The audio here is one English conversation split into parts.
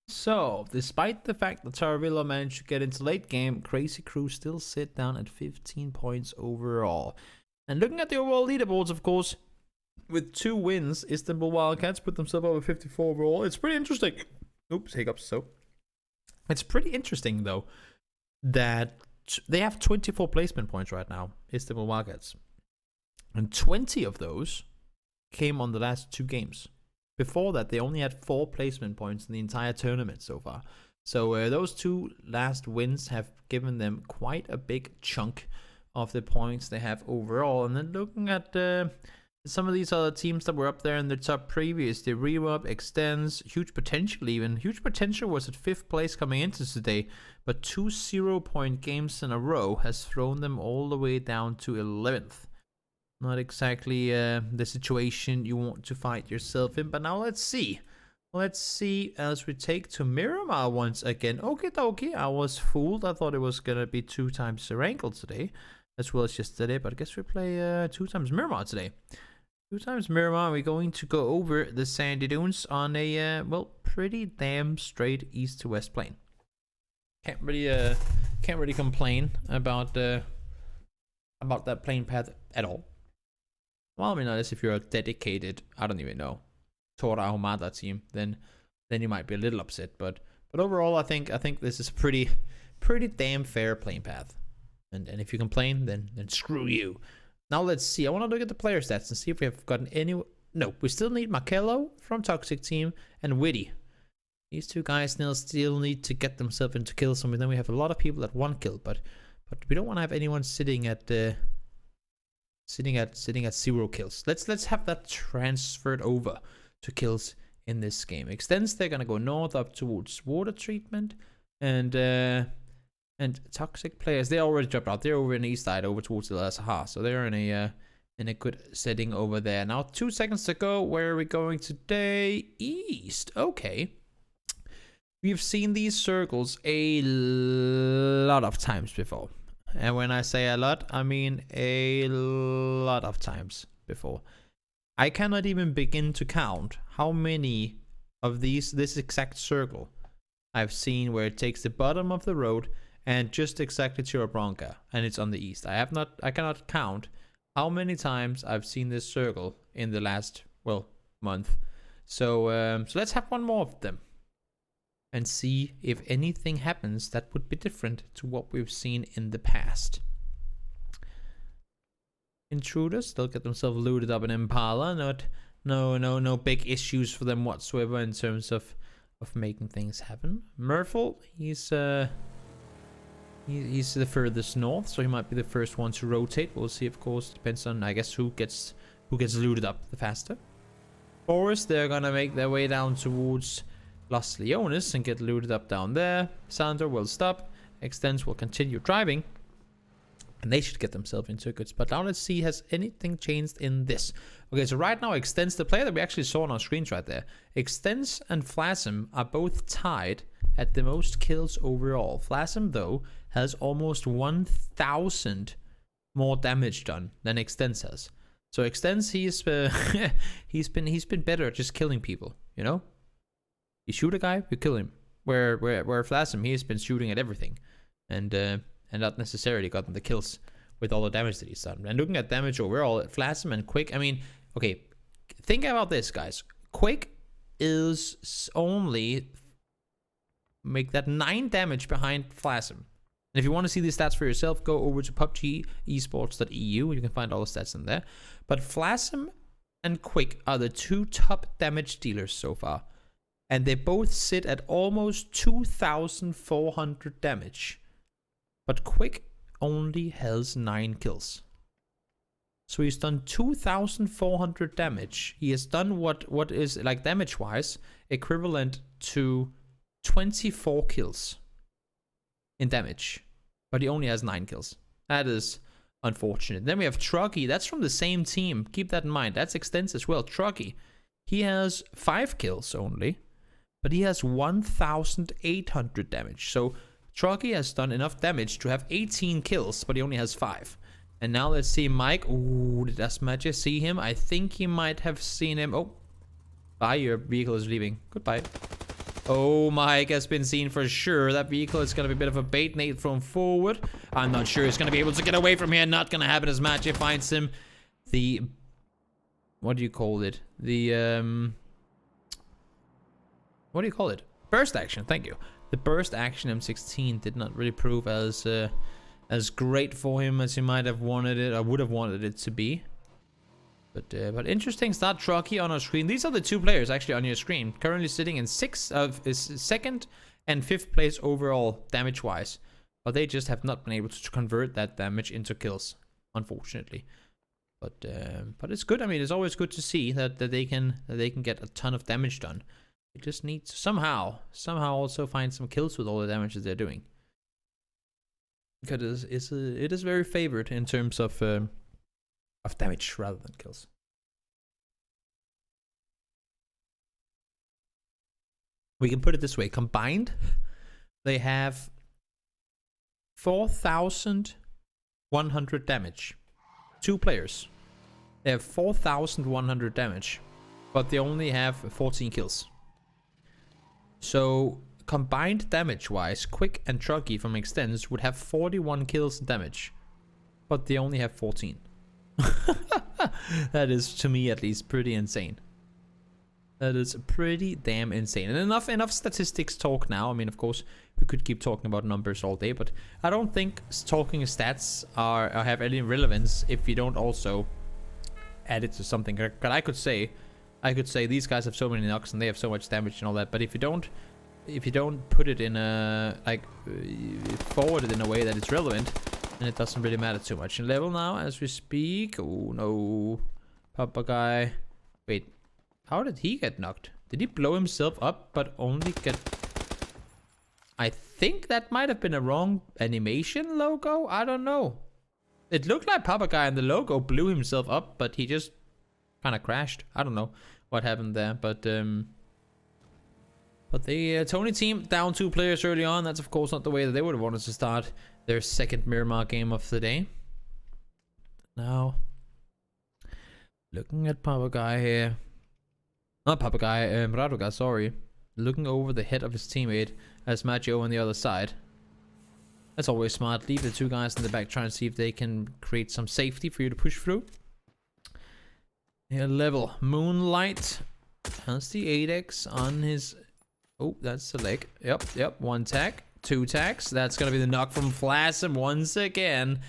So, despite the fact that Taravilla managed to get into late game, Crazy Crew still sit down at 15 points overall. And looking at the overall leaderboards, of course, with 2 wins, Istanbul Wildcats put themselves over 54 overall. It's pretty interesting. Oops, hiccups. So, it's pretty interesting, though, that they have 24 placement points right now, Istanbul Wildcats. And 20 of those came on the last 2 games. Before that, they only had 4 placement points in the entire tournament so far. So those 2 last wins have given them quite a big chunk of the points they have overall. And then looking at some of these other teams that were up there in the top previous, the Re-Up, Extends, Huge Potential even. Huge Potential was at 5th place coming into today, but 2 0-point games in a row has thrown them all the way down to 11th. Not exactly the situation you want to find yourself in, but now let's see. Let's see as we take to Miramar once again. Okie dokie, I was fooled. I thought it was going to be 2 times Serankle today, as well as yesterday, but I guess we play 2 times Miramar today. 2 times Miramar, we're going to go over the sandy dunes on a, well, pretty damn straight east to west plane. Can't really complain about that plane path at all. Well, I mean, unless if you're a dedicated, I don't even know, Tora Humada team, then you might be a little upset. But overall, I think this is pretty damn fair plane path. And if you complain, then screw you. Now let's see. I want to look at the player stats and see if we have gotten any. No, we still need mageBane from ToxicTeam and Witty. These 2 guys still need to get themselves into kills. And then we have a lot of people at 1 kill, but we don't want to have anyone sitting at 0 kills. Let's have that transferred over to kills in this game. Extends, they're gonna go north up towards water treatment, and ToxicPlayers, they already dropped out. They're over in the east side, over towards the YaZheSanzhar, so they're in a good setting over there. Now 2 seconds to go. Where are we going today? East. Okay. We've seen these circles a lot of times before. And when I say a lot, I mean a lot of times before. I cannot even begin to count how many of this exact circle I've seen where it takes the bottom of the road and just exactly to a bronca, and it's on the east. I cannot count how many times I've seen this circle in the last, well, month. So let's have one more of them and see if anything happens that would be different to what we've seen in the past. Intruders, they'll get themselves looted up in Impala. No big issues for them whatsoever in terms of making things happen. Murphle, he's the furthest north, so he might be the first one to rotate. We'll see, of course. Depends on, I guess, who gets looted up the faster. Boris, they're gonna make their way down towards Los Leones and get looted up down there. Sander will stop. Extends will continue driving. And they should get themselves into a good spot. Now let's see, has anything changed in this? Okay, so right now Extends, the player that we actually saw on our screens right there. Extends and FLasm are both tied at the most kills overall. FLasm, though, has almost 1,000 more damage done than Extends has. So Extends, he's been better at just killing people, you know? You shoot a guy, you kill him. Where FLasm, he has been shooting at everything, and not necessarily gotten the kills with all the damage that he's done. And looking at damage overall, FLasm and Quick, I mean, okay, think about this, guys. Quick is only make that 9 damage behind FLasm. And if you want to see these stats for yourself, go over to PUBGesports.eu. You can find all the stats in there. But FLasm and Quick are the 2 top damage dealers so far. And they both sit at almost 2,400 damage. But Quick only has 9 kills. So he's done 2,400 damage. He has done what is, like, damage-wise, equivalent to 24 kills in damage. But he only has 9 kills. That is unfortunate. Then we have Truggy. That's from the same team. Keep that in mind. That's Extends as well. Truggy. He has 5 kills only. But he has 1,800 damage. So Truggy has done enough damage to have 18 kills, but he only has 5. And now let's see Mike. Ooh, did Asmadeyka see him? I think he might have seen him. Oh, bye, your vehicle is leaving. Goodbye. Oh, Mike has been seen for sure. That vehicle is going to be a bit of a bait. Nate thrown forward. I'm not sure he's going to be able to get away from here. Not going to happen as Magie finds him. The... What do you call it? The, What do you call it? Burst action. Thank you. The burst action M16 did not really prove as great for him as he might have wanted it, or would have wanted it to be. But interesting start. Trucky on our screen. These are the two players actually on your screen, currently sitting in second and fifth place overall damage wise, but they just have not been able to convert that damage into kills, unfortunately. But it's good. I mean, it's always good to see that they can get a ton of damage done. They just need to somehow also find some kills with all the damage that they're doing, because it is very favored in terms of damage rather than kills. We can put it this way: combined, they have 4,100 damage. Two players. They have 4,100 damage, but they only have 14 kills. So combined damage-wise, Quick and Trucky from Extends would have 41 kills and damage, but they only have 14. That is, to me at least, pretty insane. That is pretty damn insane. And enough statistics talk now. I mean, of course, we could keep talking about numbers all day, but I don't think talking stats have any relevance if you don't also add it to something. But I could say these guys have so many knocks and they have so much damage and all that. But if you don't put it in a forward it in a way that it's relevant, then it doesn't really matter too much. In level now as we speak. Oh no, PagyrA. Wait. How did he get knocked? Did he blow himself up but only get... I think that might have been a wrong animation logo? I don't know. It looked like PagyrA and the logo blew himself up, but he just kind of crashed. I don't know what happened there, but the TonyTeam down 2 players early on. That's of course not the way that they would have wanted to start their second Miramar game of the day. Now, looking at PagyrA here. Not PagyrA, Raduga, sorry. Looking over the head of his teammate as mageBane on the other side. That's always smart. Leave the 2 guys in the back, try and see if they can create some safety for you to push through. Here, level. Moonlight has the 8x on his... Oh, that's the leg. Yep. 1 tag. 2 tags. That's gonna be the knock from FLasm once again.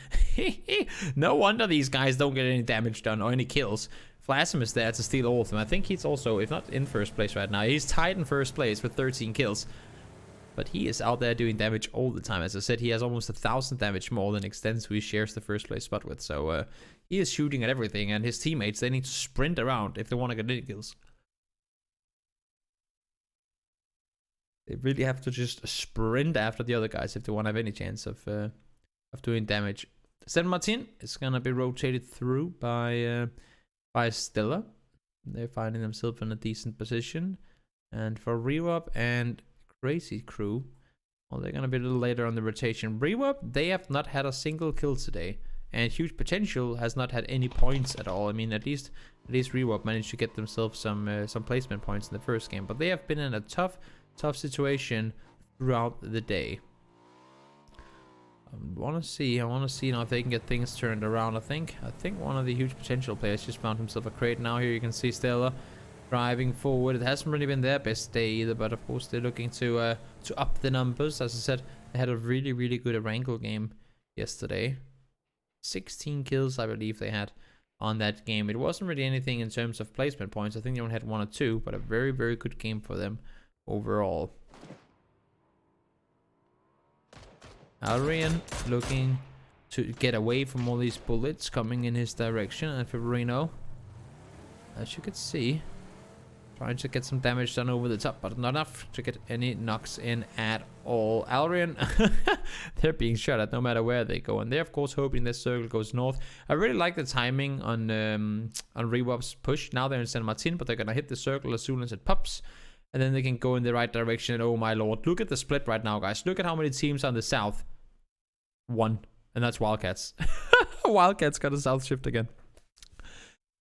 No wonder these guys don't get any damage done or any kills. FLasm is there to steal all of them. I think he's also, if not in first place right now, he's tied in first place with 13 kills. But he is out there doing damage all the time. As I said, he has almost 1,000 damage more than Extends, who he shares the first place spot with. So he is shooting at everything, and his teammates, they need to sprint around if they want to get any kills. They really have to just sprint after the other guys if they want to have any chance of doing damage. San Martin is gonna be rotated through by Stella. They're finding themselves in a decent position. And for Rewap and Crazy Crew, well, they're gonna be a little later on the rotation. Rewap, they have not had a single kill today, and Huge Potential has not had any points at all. I mean, at least Rewap managed to get themselves some placement points in the first game, but they have been in a tough situation throughout the day. I want to see now if they can get things turned around. I think one of the Huge Potential players just found himself a crate now. Here you can see Stella driving forward. It hasn't really been their best day either, but of course they're looking to up the numbers. As I said, they had a really good Wrangle game yesterday. 16 kills, I believe they had on that game. It wasn't really anything in terms of placement points. I think they only had 1 or 2, but a very good game for them overall. Alrein looking to get away from all these bullets coming in his direction, and Fiorino, as you can see, trying to get some damage done over the top, but not enough to get any knocks in at all. Alrein, they're being shot at no matter where they go, and they're of course hoping this circle goes north. I really like the timing on Rewap's push. Now they're in San Martin, but they're gonna hit the circle as soon as it pops. And then they can go in the right direction. And oh my lord, look at the split right now, guys. Look at how many teams on the south. 1. And that's Wildcats. Wildcats got a south shift again.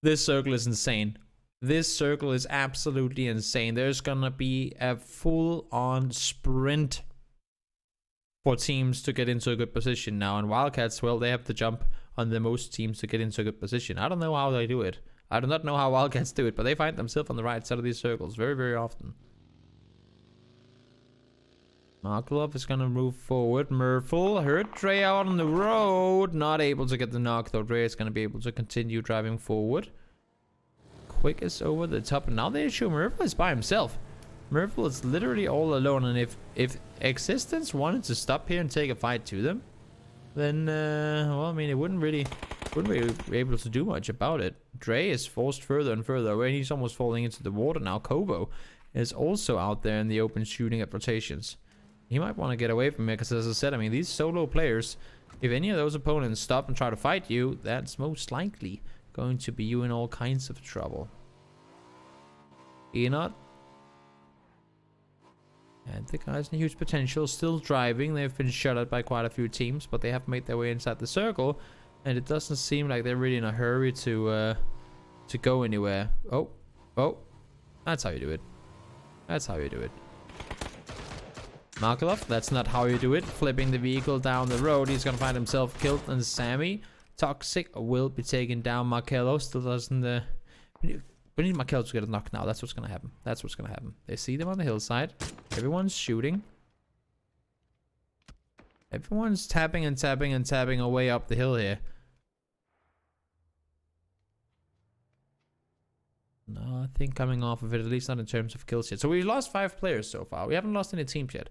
This circle is insane. This circle is absolutely insane. There's gonna be a full-on sprint for teams to get into a good position now. And Wildcats, well, they have to jump on the most teams to get into a good position. I don't know how they do it. I do not know how Wildcats do it, but they find themselves on the right side of these circles very, very often. Markelov is going to move forward. Murphle heard Dre out on the road. Not able to get the knock, though. Dre is going to be able to continue driving forward. Quick is over the top. And now they show Murphle is by himself. Murphle is literally all alone. And if Existence wanted to stop here and take a fight to them, then, well, I mean, it wouldn't really be able to do much about it. Dre is forced further and further away. He's almost falling into the water now. Kowo is also out there in the open shooting at rotations. He might want to get away from it because, as I said, I mean, these solo players, if any of those opponents stop and try to fight you, that's most likely going to be you in all kinds of trouble. enoootuuuk. And the guys in huge potential still driving. They've been shut out by quite a few teams, but they have made their way inside the circle. And it doesn't seem like they're really in a hurry to go anywhere. Oh. That's how you do it. That's how you do it. Markelov, that's not how you do it. Flipping the vehicle down the road. He's gonna find himself killed. And Sammy, Toxic will be taking down Markello. Still doesn't... we need Markello to get a knock now. That's what's gonna happen. That's what's gonna happen. They see them on the hillside. Everyone's shooting. Everyone's tapping and tapping and tapping away up the hill here. Nothing coming off of it, at least not in terms of kills yet. So we've lost 5 players so far. We haven't lost any teams yet.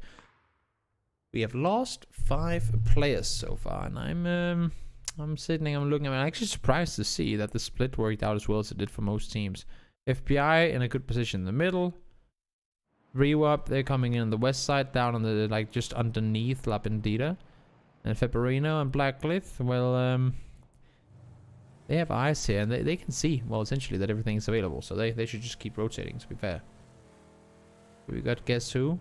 We have lost 5 players so far, and I'm sitting, I'm looking. I'm actually surprised to see that the split worked out as well as it did for most teams. FBI in a good position in the middle. Rewap, they're coming in on the west side, down on the like just underneath La Bandita. And Februarino and Blackliht, well, they have eyes here, and they can see, well, essentially, that everything's available. So they should just keep rotating, to be fair. We got GuessWho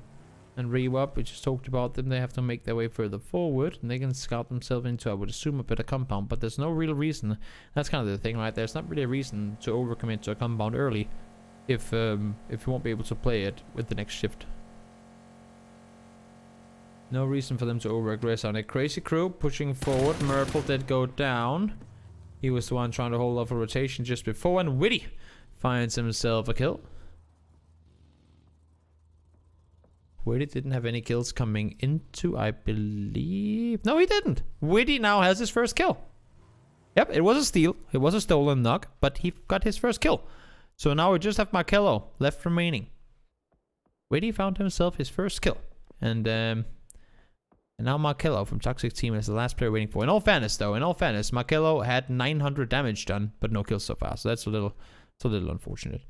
and Rewap. We just talked about them. They have to make their way further forward, and they can scout themselves into, I would assume, a better compound. But there's no real reason. That's kind of the thing, right? There's not really a reason to overcommit to a compound early if you won't be able to play it with the next shift. No reason for them to over-aggress on it. Crazy Crew pushing forward. Murphle did go down. He was the one trying to hold off a rotation just before, and Witty finds himself a kill. Witty didn't have any kills coming into, I believe. No, he didn't. Witty now has his first kill. Yep, it was a steal. It was a stolen knock, but he got his first kill. So now we just have Markello left remaining. Witty found himself his first kill. And now Markello from ToxicTeam is the last player waiting for. In all fairness, though, Markello had 900 damage done, but no kills so far. So that's a little unfortunate.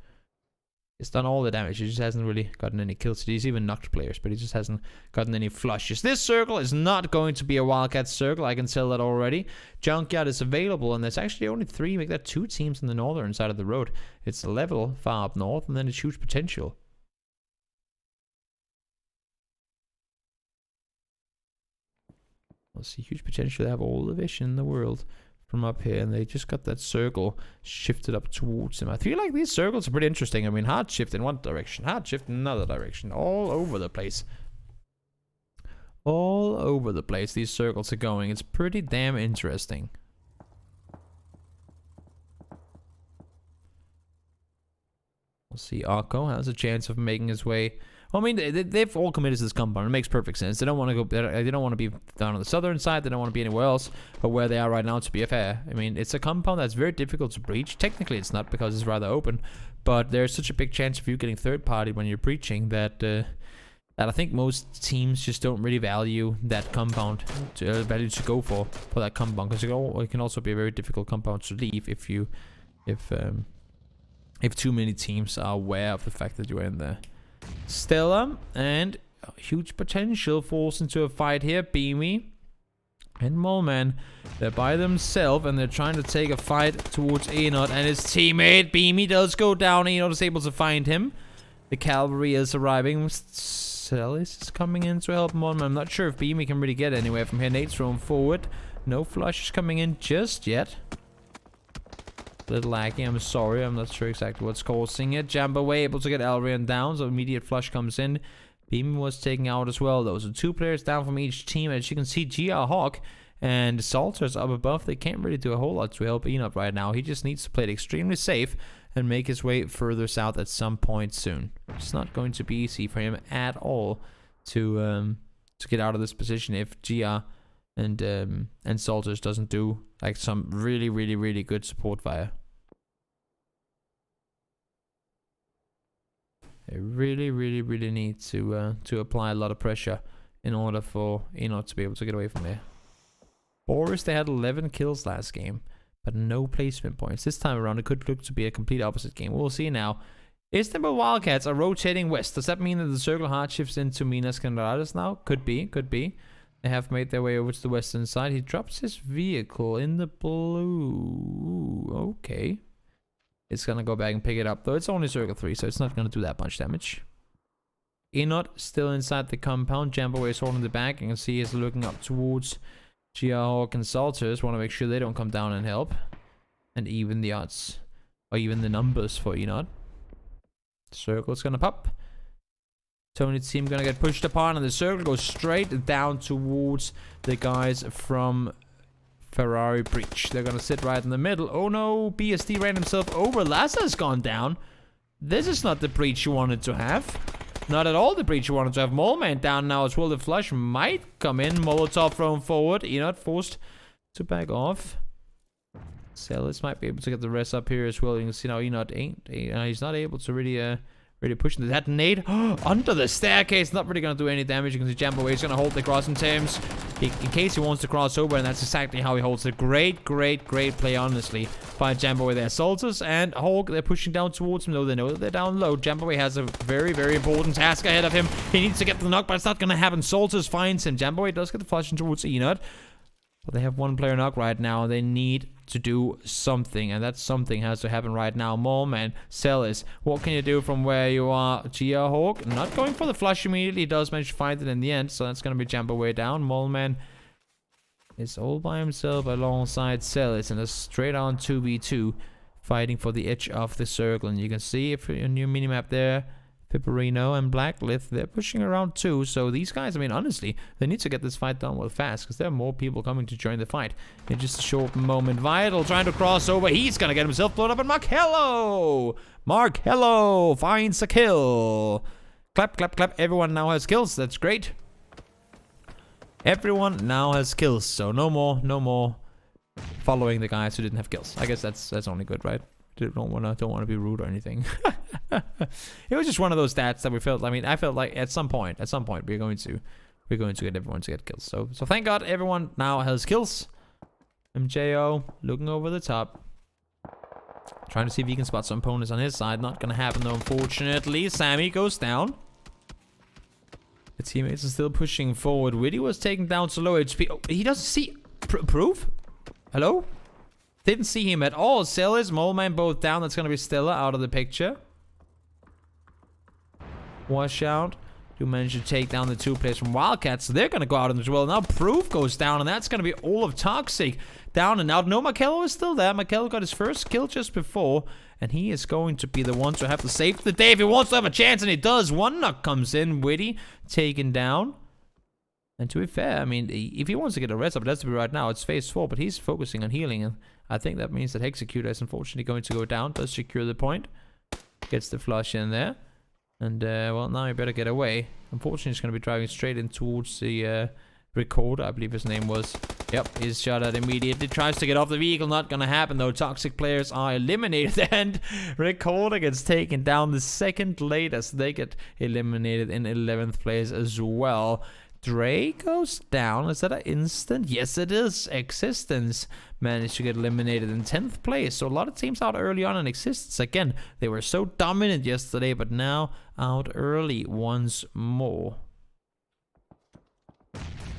He's done all the damage. He just hasn't really gotten any kills. He's even knocked players, but he just hasn't gotten any flushes. This circle is not going to be a Wildcat circle. I can tell that already. Junkyard is available, and there's actually only 3, make that 2 teams on the northern side of the road. It's a level far up north, and then it's huge potential. We'll see huge potential. They have all the vision in the world from up here, and they just got that circle shifted up towards them. I feel like these circles are pretty interesting. I mean, hard shift in one direction, hard shift in another direction, all over the place. All over the place these circles are going. It's pretty damn interesting. We'll see. Arco has a chance of making his way. I mean, they've all committed to this compound. It makes perfect sense. They don't want to go. They don't want to be down on the southern side. They don't want to be anywhere else. But where they are right now, to be fair, I mean, it's a compound that's very difficult to breach. Technically, it's not because it's rather open. But there's such a big chance of you getting third party when you're breaching that I think most teams just don't really value that compound to go for that compound, because it can also be a very difficult compound to leave if too many teams are aware of the fact that you're in there. Stella and huge potential falls into a fight here. Beami and MOLNMAN, they're by themselves, and they're trying to take a fight towards enoootuuuk and his teammate. Beami does go down. enoootuuuk is able to find him. The cavalry is arriving. Sellis is coming in to help MOLNMAN. I'm not sure if Beami can really get anywhere from here. Nate's thrown forward. No flushes coming in just yet. A little laggy, I'm sorry. I'm not sure exactly what's causing it. Jambawe able to get alrein down, so immediate flush comes in. Beami was taken out as well, though. So 2 players down from each team. As you can see, GRHawk and Zolters up above. They can't really do a whole lot to help enoootuuuk right now. He just needs to play it extremely safe and make his way further south at some point soon. It's not going to be easy for him at all to get out of this position if GR and Zolters doesn't do like some really good support fire. They really need to apply a lot of pressure in order for enoootuuuk to be able to get away from there. Boris, they had 11 kills last game, but no placement points. This time around, it could look to be a complete opposite game. We'll see now. Istanbul Wildcats are rotating west. Does that mean that the circle hard shifts into Minas Generalis now? Could be. They have made their way over to the western side. He drops his vehicle in the blue. Okay. It's gonna go back and pick it up, though. It's only circle 3, so it's not gonna do that much damage. enoootuuuk still inside the compound. Jambawe is holding the back. You can see he's looking up towards GRHawk and Zolters. Want to make sure they don't come down and help. And even the odds, or even the numbers for enoootuuuk. Circle's gonna pop. TonyTeam gonna get pushed upon, and the circle goes straight down towards the guys from Ferrari Breach. They're gonna sit right in the middle. Oh no, BSD ran himself over. Laza's gone down. This is not the breach you wanted to have. Not at all the breach you wanted to have. MOLNMAN down now as well. The flush might come in. Molotov thrown forward. enoootuuuk forced to back off. Sellis might be able to get the rest up here as well. You can see now enoootuuuk he's not able to really push the detonate under the staircase. Not really gonna do any damage. You can see Jambawe is gonna hold the crossing terms in case he wants to cross over, and that's exactly how he holds it. Great play, honestly, by Jambawe there. Zolters and Hawk, they're pushing down towards him, though they know that they're down low. Jambawe has a very important task ahead of him. He needs to get the knock, but it's not gonna happen. Zolters finds him. Jambawe does get the flush towards enoootuuuk, but they have 1 player knock right now. They need to do something, and that something has to happen right now. MOLNMAN, Sellis, what can you do from where you are? GRHawk not going for the flush immediately. He does manage to find it in the end, so that's going to be Jambawe down. MOLNMAN is all by himself alongside Sellis in a straight on 2v2, fighting for the edge of the circle. And you can see if a new minimap there, Pipperino and Blackliht, they're pushing around too. So these guys, I mean, honestly, they need to get this fight done well fast, because there are more people coming to join the fight in just a short moment. Vital trying to cross over. He's gonna get himself blown up, and Markello finds a kill. Clap. Everyone now has kills. That's great. Everyone now has kills. So no more following the guys who didn't have kills. I guess that's only good, right? Don't want to be rude or anything. It was just one of those stats that we felt. I mean, I felt like at some point we're going to get everyone to get kills. So thank God everyone now has kills. MJO looking over the top, trying to see if he can spot some opponents on his side. Not gonna happen though, unfortunately. Sammy goes down. The teammates are still pushing forward. Widdy was taken down to low HP. Oh, he doesn't see proof. Hello. Didn't see him at all. Sellis, MOLNMAN both down. That's going to be Stella out of the picture. Washout. Do manage to take down the 2 players from Wildcats. So they're going to go out as well. Now Proof goes down, and that's going to be all of Toxic down and out. No, Markello is still there. Markello got his first kill just before, and he is going to be the one to have to save the day if he wants to have a chance, and he does. 1 knock comes in. Widdy taken down. And to be fair, I mean, if he wants to get a rest up, it has to be right now. It's phase 4, but he's focusing on healing, and I think that means that xKeevo is unfortunately going to go down. Does secure the point. Gets the flush in there. And, well, now he better get away. Unfortunately, he's going to be driving straight in towards the recorder, I believe his name was. Yep, he's shot at immediately. Tries to get off the vehicle. Not going to happen, though. ToxicPlayers are eliminated, and recorder gets taken down the second latest. They get eliminated in 11th place as well. Dre goes down. Is that an instant? Yes, it is. Existence managed to get eliminated in 10th place. So a lot of teams out early on in Existence. Again, they were so dominant yesterday, but now out early once more.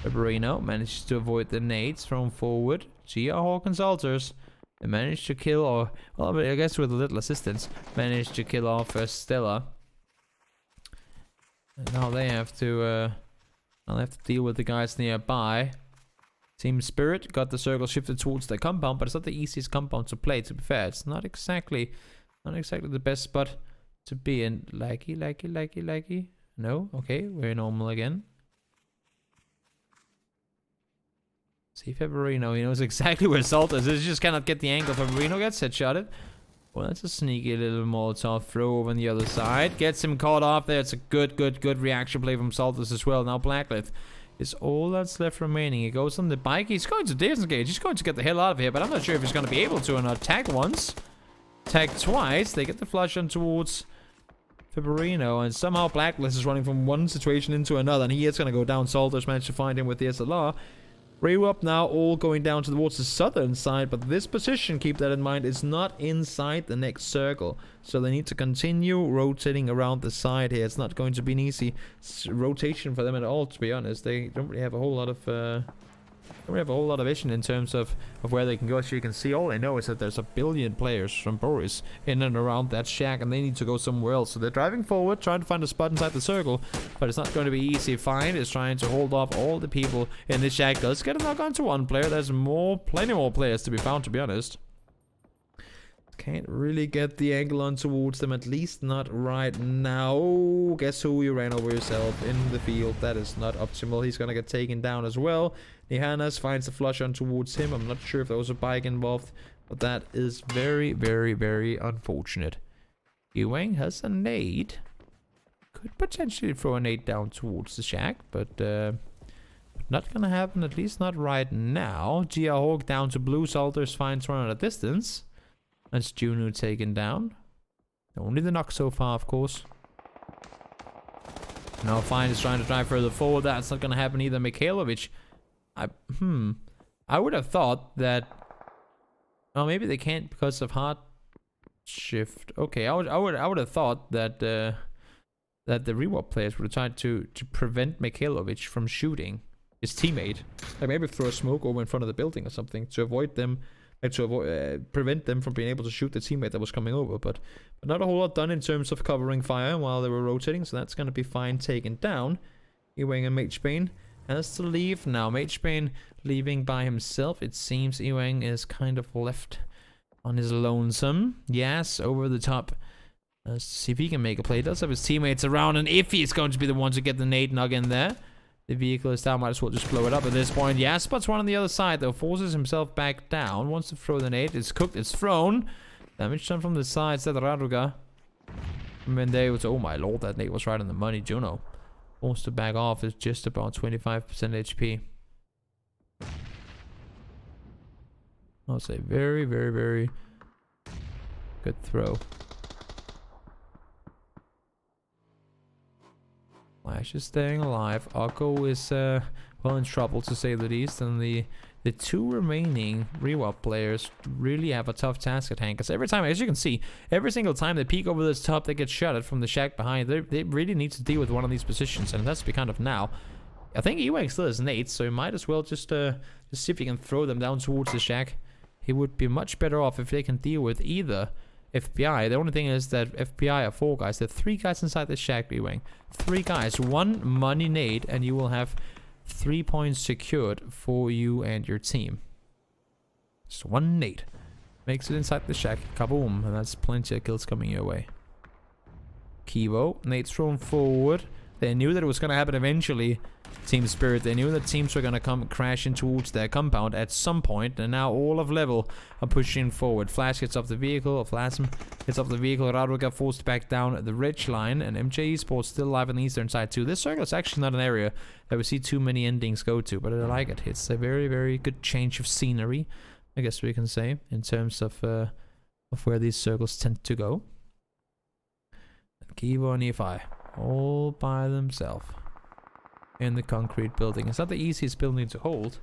Pipperino manages to avoid the nades thrown forward. GRHawk and Zolters. They managed to kill, or, well, I guess with a little assistance, managed to kill off Stella. And now they have to... I'll have to deal with the guys nearby. Team Spirit got the circle shifted towards the compound, but it's not the easiest compound to play, to be fair. It's not exactly the best spot to be in. Likey. No? Okay, we're normal again. See Februarino, he knows exactly where Zolters is. He just cannot get the angle. Februarino gets headshotted. Well, that's a sneaky little Molotov throw over on the other side. Gets him caught off there. It's a good reaction play from Zolters as well. Now Blackliht is all that's left remaining. He goes on the bike. He's going to disengage. He's going to get the hell out of here, but I'm not sure if he's going to be able to or not. Tag once. Tag twice. They get the flush on towards Februarino, and somehow Blackliht is running from one situation into another, and he is going to go down. Zolters managed to find him with the SLR. Rail up now, all going down towards the southern side, but this position, keep that in mind, is not inside the next circle. So they need to continue rotating around the side here. It's not going to be an easy rotation for them at all, to be honest. They don't really have a whole lot of vision in terms of where they can go. As you can see, all they know is that there's a billion players from Boris in and around that shack, and they need to go somewhere else. So they're driving forward, trying to find a spot inside the circle, but it's not going to be easy. Fine is trying to hold off all the people in this shack. Does get a knock onto one player. There's plenty more players to be found, to be honest. Can't really get the angle on towards them, at least not right now. Guess who? You ran over yourself in the field. That is not optimal. He's gonna get taken down as well. Nihanas finds the flush on towards him. I'm not sure if there was a bike involved, but that is very unfortunate. Ewang has a nade. Could potentially throw a nade down towards the shack, but not gonna happen, at least not right now. GRHawk down to blue. Zolters finds one at a distance. That's Juno taken down. Only the knock so far, of course. Now Fine is trying to drive further forward. That's not gonna happen either. Mikhailovic. I would have thought that. Oh, maybe they can't because of HeartShift. Okay, I would have thought that the reward players would have tried to prevent Mikhailovic from shooting his teammate. Like maybe throw a smoke over in front of the building or something to avoid them. Prevent them from being able to shoot the teammate that was coming over, but not a whole lot done in terms of covering fire while they were rotating, so that's going to be fine taken down. Ewang and mageBane has to leave now. mageBane leaving by himself. It seems Ewang is kind of left on his lonesome. Yes, over the top. Let's see if he can make a play. He does have his teammates around, and if he's going to be the one to get the nade nug in there. The vehicle is down, might as well just blow it up at this point. Yeah, spots one on the other side, though. Forces himself back down. Wants to throw the nade. It's cooked. It's thrown. Damage done from the side. Said Raduga. And then they was, oh my lord, that nade was right on the money. Juno wants to back off. It's just about 25% HP. I'll say very good throw. Flash is staying alive. Okko is well in trouble, to say the least, and the two remaining reward players really have a tough task at hand. Because every time, as you can see, every single time they peek over this top, they get shot at from the shack behind. They really need to deal with one of these positions, and that's be kind of now. I think Ewang still has nades, so he might as well just see if he can throw them down towards the shack. He would be much better off if they can deal with either FBI. The only thing is that FBI are 4 guys. There are 3 guys inside the shack, Ewang. 3 guys, 1 money nade, and you will have 3 points secured for you and your team. Just 1 nade. Makes it inside the shack. Kaboom. And that's plenty of kills coming your way. Keevo. Nade thrown forward. They knew that it was going to happen eventually. Team Spirit. They knew that teams were going to come crashing towards their compound at some point, and now all of level are pushing forward. Flash gets off the vehicle. FLasm gets off the vehicle. Radu got forced back down the ridge line, and MJ Esports still alive on the eastern side too. This circle is actually not an area that we see too many endings go to, but I like it. It's a very good change of scenery, I guess we can say, in terms of where these circles tend to go. And Keevo and iFai all by themselves in the concrete building. It's not the easiest building to hold.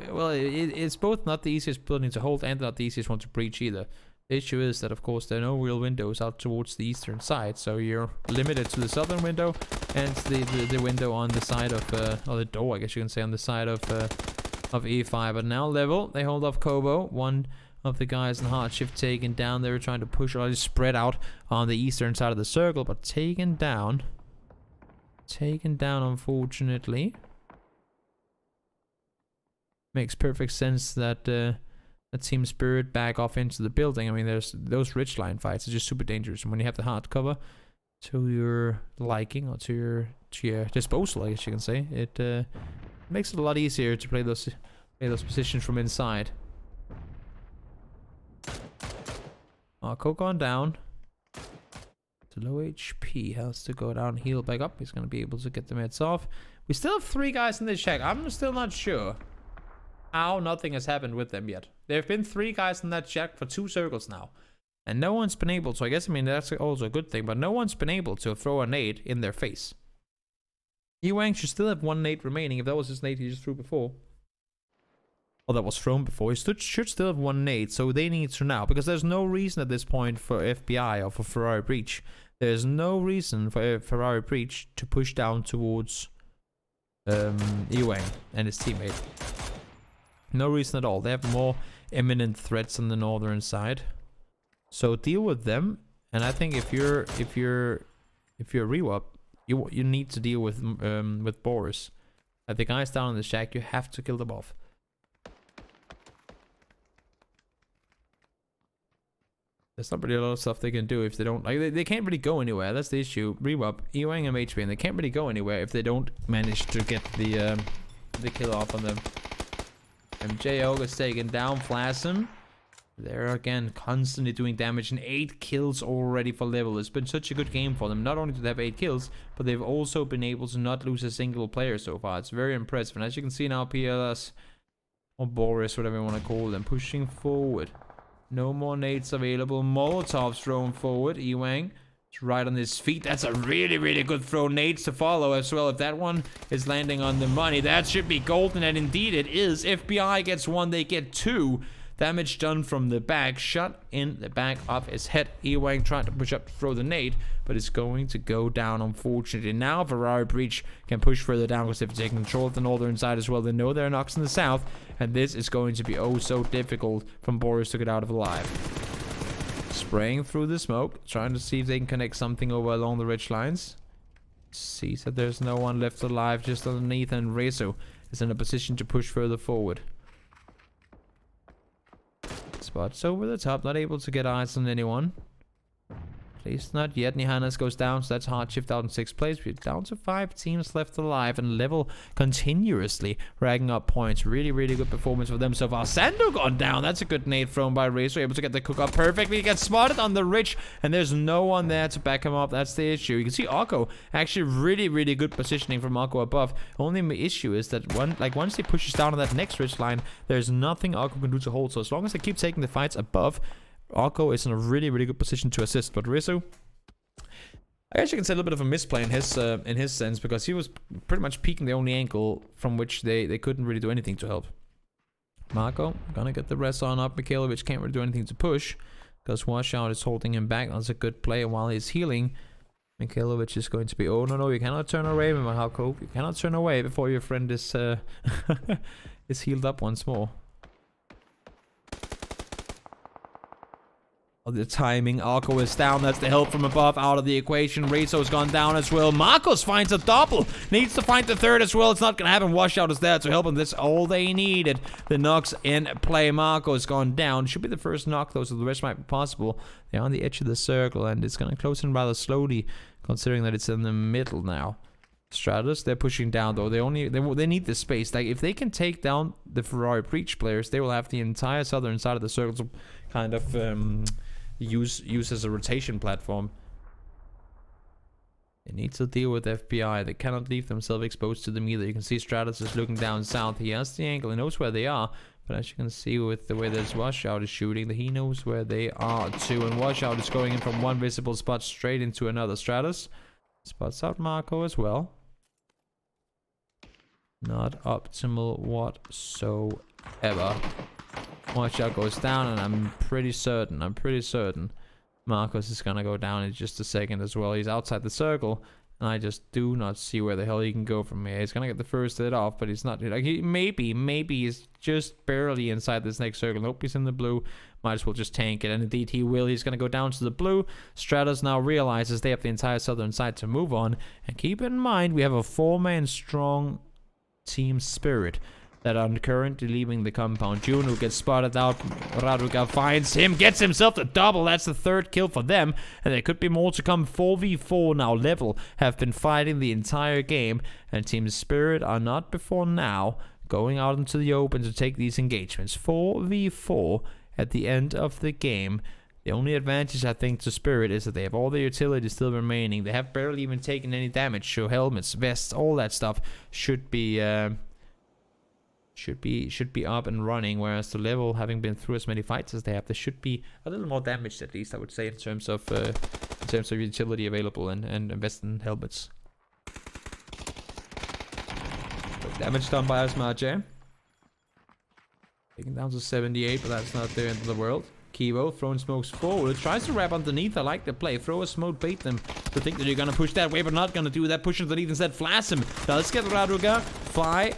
Well, it's both not the easiest building to hold and not the easiest one to breach either. The issue is that, of course, there are no real windows out towards the eastern side, so you're limited to the southern window and the window on the side of or the door, I guess you can say, on the side of iFai. But now level, they hold off Kowo. One of the guys in HeartShift taken down. They were trying to push or spread out on the eastern side of the circle, but taken down. Taken down, unfortunately. makes perfect sense that that Team Spirit back off into the building. I mean, there's those ridgeline fights are just super dangerous, and when you have the hard cover to your liking or to your disposal, I guess you can say, it makes it a lot easier to play those positions from inside. Marco gone down. To low HP, has to go down, heal back up. He's gonna be able to get the meds off. We still have 3 guys in this shack. I'm still not sure how nothing has happened with them yet. There have been 3 guys in that shack for 2 circles now, and no one's been able to. I guess, I mean, that's also a good thing, but no one's been able to throw a nade in their face. ewanng should still have 1 nade remaining if that was his nade he just threw before. Or that was thrown before. He should still have 1 nade, so they need to now, because there's no reason at this point for FBI or for Ferrari Breach. There's no reason for Ferrari Breach to push down towards ewanng and his teammate. No reason at all. They have more imminent threats on the northern side, so deal with them. And I think if you're Rewap, you need to deal with Boris. Like the guys down in the shack, you have to kill them off. There's not really a lot of stuff they can do if they don't, like, they can't really go anywhere. That's the issue. Rewap, ewanng and mageBane, they can't really go anywhere if they don't manage to get the kill off on them. GRHawk is taken down. FLasm, they're again constantly doing damage, and 8 kills already for level. It's been such a good game for them. Not only do they have 8 kills, but they've also been able to not lose a single player so far. It's very impressive. And as you can see now, PLS or Boris, whatever you want to call them, pushing forward. No more nades available. Molotovs thrown forward. ewanng is right on his feet. That's a really, really good throw. Nades to follow as well. If that one is landing on the money, that should be golden, and indeed it is. FBI gets 1, they get 2. Damage done from the back. Shot in the back of his head. ewanng trying to push up to throw the nade, but it's going to go down, unfortunately. Now Ferrari Breach can push further down because they've taken control of the northern side as well. They know there are knocks in the south, and this is going to be oh so difficult from Boris to get out of alive. Spraying through the smoke, trying to see if they can connect something over along the ridge lines. Sees that there's no one left alive just underneath, and Rezo is in a position to push further forward. Spots over the top, not able to get eyes on anyone. At least not yet. Nihanas goes down, so that's HeartShift out in 6th place. We're down to 5 teams left alive, and level continuously racking up points. Really, really good performance for them so far. Sando gone down. That's a good nade thrown by Razor, able to get the cook up perfectly. He gets spotted on the ridge, and there's no one there to back him up. That's the issue. You can see Akko, actually really, really good positioning from Akko above. Only issue is that once he pushes down on that next ridge line, there's nothing Akko can do to hold. So as long as they keep taking the fights above, Akko is in a really, really good position to assist. But Rizzo, I actually can say a little bit of a misplay in his sense, because he was pretty much peeking the only angle from which they couldn't really do anything to help. Marco gonna get the rest on up. Mikhailovic can't really do anything to push because Washout is holding him back. That's a good play, and while he's healing, Mikhailovic is going to be, oh no, you cannot turn away, Marco. You cannot turn away before your friend is is healed up once more. The timing, Akko is down, that's the help from above out of the equation. Rezo's gone down as well. Marcos finds a double, needs to find the third as well. It's not gonna happen. Washout is there to help him. That's all they needed. The knocks in play. Marco's gone down. Should be the first knock though, so the rest might be possible. They're on the edge of the circle, and it's gonna close in rather slowly, considering that it's in the middle now. Stratus, they're pushing down though. They need the space. Like, if they can take down the Ferrari Breach players, they will have the entire southern side of the circle to kind of use as a rotation platform. They need to deal with FBI. They cannot leave themselves exposed to them either. You can see Stratus is looking down south. He has the angle. He knows where they are. But as you can see with the way this Washout is shooting, he knows where they are too. And Washout is going in from one visible spot straight into another. Stratus spots out Marco as well. Not optimal whatsoever. Washout goes down, and I'm pretty certain Marcos is gonna go down in just a second as well. He's outside the circle, and I just do not see where the hell he can go from here. He's gonna get the first hit off, but he's not. Like, maybe he's just barely inside this next circle. Nope, he's in the blue. Might as well just tank it, and indeed he will. He's gonna go down to the blue. Stratus now realizes they have the entire southern side to move on, and keep in mind we have a 4-man strong Team Spirit. that are currently leaving the compound. Juno gets spotted out. Raduga finds him, gets himself the double. That's the 3rd kill for them. And there could be more to come. 4v4 now. Level have been fighting the entire game. And Team Spirit are not before now going out into the open to take these engagements. 4v4 at the end of the game. The only advantage, I think, to Spirit is that they have all their utility still remaining. They have barely even taken any damage. So helmets, vests, all that stuff should be up and running. Whereas the level, having been through as many fights as they have, there should be a little more damage, at least I would say, in terms of utility available and vest and helmets. But damage done by Asmadeyka. Taking down to 78, but that's not the end of the world. Keevo throwing smokes forward, tries to wrap underneath. I like the play. Throw a smoke, bait them to think that you're gonna push that way, but not gonna do that. Push underneath instead. FLasm does get Raduga. Fly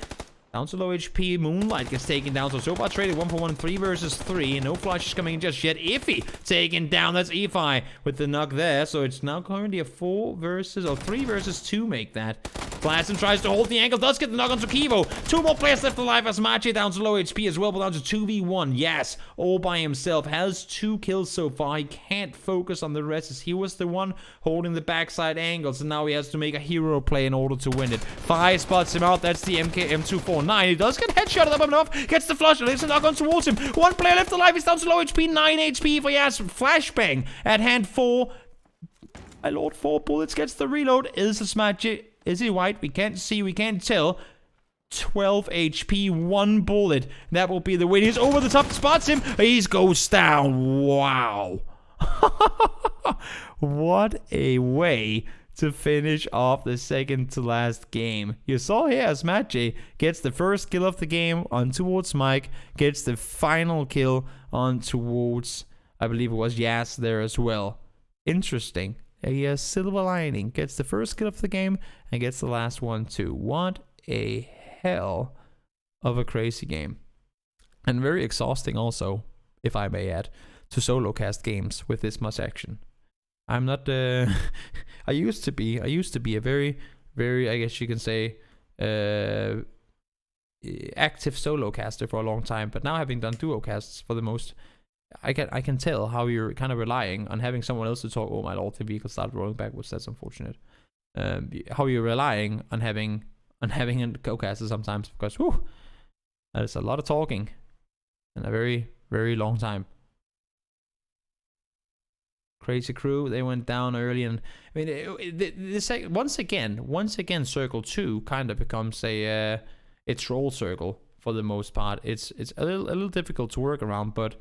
down to low HP. Moonlight gets taken down. So far traded 1-for-1, 3 versus 3. No flashes coming in just yet. Iffy taken down. That's iFai with the knock there. So it's now currently a 3 versus 2 make that. FLasm tries to hold the angle, does get the knock onto Keevo. 2 more players left alive. Asmadeyka down to low HP as well, but down to 2v1. Yes, all by himself. Has 2 kills so far. He can't focus on the rest as he was the one holding the backside angles, and now he has to make a hero play in order to win it. Fi spots him out. That's the M249. He does get headshotted up enough. Gets the flush. Leaves the knock on towards him. 1 player left alive. He's down to low HP. 9 HP for Yaz. Flashbang at hand 4. My lord, 4 bullets. Gets the reload. Is Asmadeyka. Is he white? We can't see. We can't tell. 12 HP, 1 bullet. That will be the win. He's over the top. Spots him. He goes down. Wow. What a way to finish off the second to last game. You saw here Asmadeyka gets the first kill of the game on towards Mike. Gets the final kill on towards, I believe it was Yaz there as well. Interesting. A silver lining. Gets the first kill of the game and gets the last one too. What a hell of a crazy game. And very exhausting also, if I may add, to solo cast games with this much action. I'm not I used to be a very, I guess you can say, active solo caster for a long time, but now having done duo casts for the most, I can tell how you're kind of relying on having someone else to talk. Oh my lord, the vehicle started rolling backwards. That's unfortunate. How you're relying on having a co-caster sometimes, because whew, that is a lot of talking in a very, very long time. Crazy crew, they went down early, and I mean, once again, Circle 2 kind of becomes a troll circle for the most part. It's a little difficult to work around, but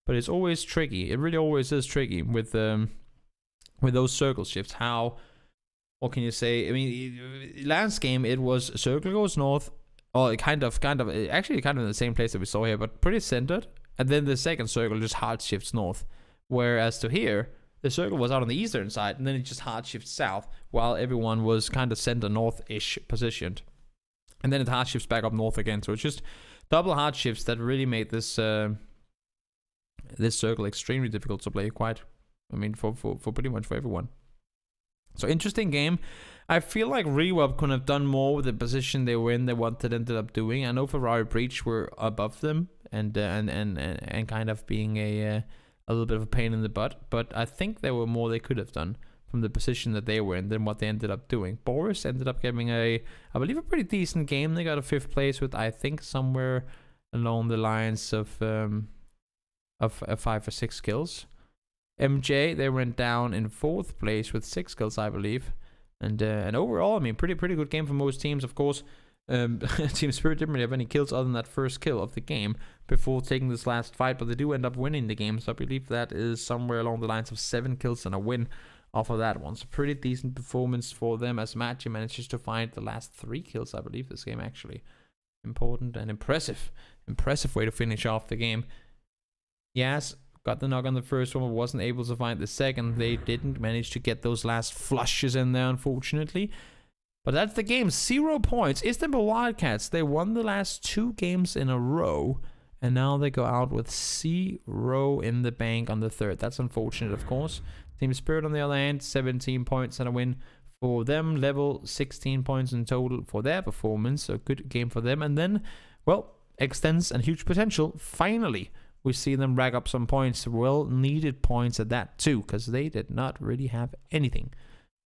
it's always tricky. It really always is tricky with those circle shifts. What can you say? I mean, last game it was circle goes north, or actually kind of in the same place that we saw here, but pretty centered. And then the second circle just hard shifts north. Whereas to here, the circle was out on the eastern side, and then it just hard shifts south, while everyone was kind of center north-ish positioned. And then it hard shifts back up north again. So it's just double hard shifts that really made this this circle extremely difficult to play. For pretty much for everyone. So interesting game. I feel like ReWeb could have done more with the position they were in than what they ended up doing. I know Ferrari Breach were above them and kind of being a little bit of a pain in the butt, but I think there were more they could have done from the position that they were in than what they ended up doing. Boris ended up getting I believe a pretty decent game. They got a 5th place with, I think, somewhere along the lines of 5 or 6 kills. MJ, they went down in 4th place with 6 kills, I believe. And overall, I mean, pretty good game for most teams, of course. Team Spirit didn't really have any kills other than that first kill of the game before taking this last fight, but they do end up winning the game, so I believe that is somewhere along the lines of 7 kills and a win off of that one. So pretty decent performance for them, as Matchy manages to find the last 3 kills, I believe, this game actually. Important and impressive way to finish off the game. Yes, got the knock on the first one, but wasn't able to find the second. They didn't manage to get those last flushes in there, unfortunately. But that's the game. 0 points. Istanbul Wildcats, they won the last 2 games in a row, and now they go out with 0 in the bank on the 3rd. That's unfortunate, of course. Team Spirit, on the other hand, 17 points and a win for them. Level 16 points in total for their performance. So good game for them. And then, well, extends and huge potential. Finally, we see them rack up some points, well needed points at that too, because they did not really have anything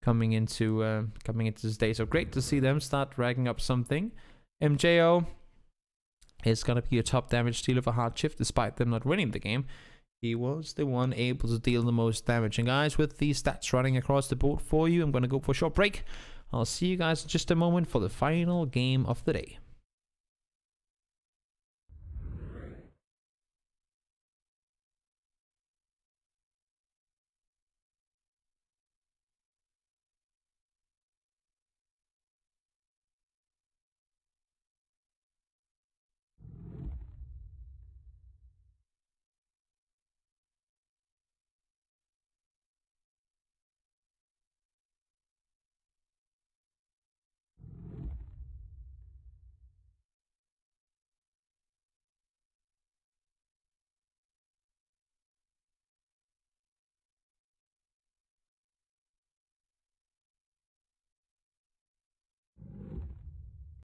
coming into this day. So great to see them start racking up something. MJO is gonna be a top damage dealer for HeartShift, despite them not winning the game. He was the one able to deal the most damage. And guys, with these stats running across the board for you, I'm gonna go for a short break. I'll see you guys in just a moment for the final game of the day.